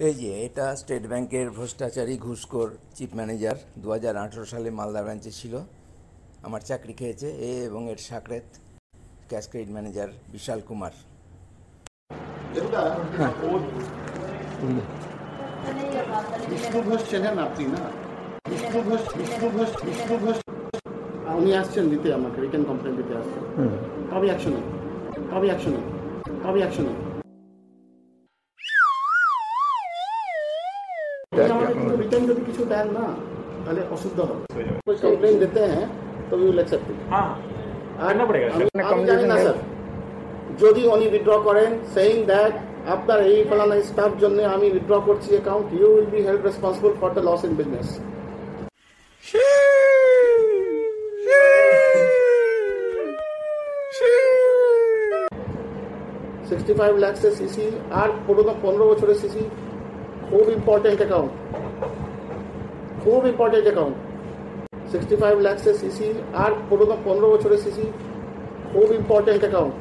এই যে এটা স্টেট ব্যাংকের ভ্রষ্টাচারী ঘুষখোর চিফ ম্যানেজার 2018 সালে মালদা ব্রাঞ্চে ছিল। আমার চাকরি খেয়েছে এবং এর সাকরেত ক্যাশ ক্রেডিট ম্যানেজার বিশাল কুমার। বিষ্ণু ঘোষ চেনেন আপনি না? বিষ্ণু ঘোষ উনি আসছেন দিতে, আমাকে রিটার্ন কমপ্লেন দিতে আসছেন। কবে অ্যাকশনে আমাদের কিন্তু রিটার্ন যদি কিছু দেন না তাহলে অশুদ্ধ হবে। কমপ্লেন দিতে হ্যাঁ তো উই উইল অ্যাকসেপ্ট ইট। আমি জানি না স্যার, যদি উনি উইথড্র করেন সেইং দ্যাট আপনার এই ফলানা স্টাফ জন্য আমি উইথড্র করছি account, you will be held responsible for the loss in business. 65 lakh से सीसी আর 15 বছরের সিসি খুব ইম্পর্টেন্ট অ্যাকাউন্ট, 65 লাখ से सीसी আর 15 বছরের সিসি খুব ইম্পর্টেন্ট অ্যাকাউন্ট।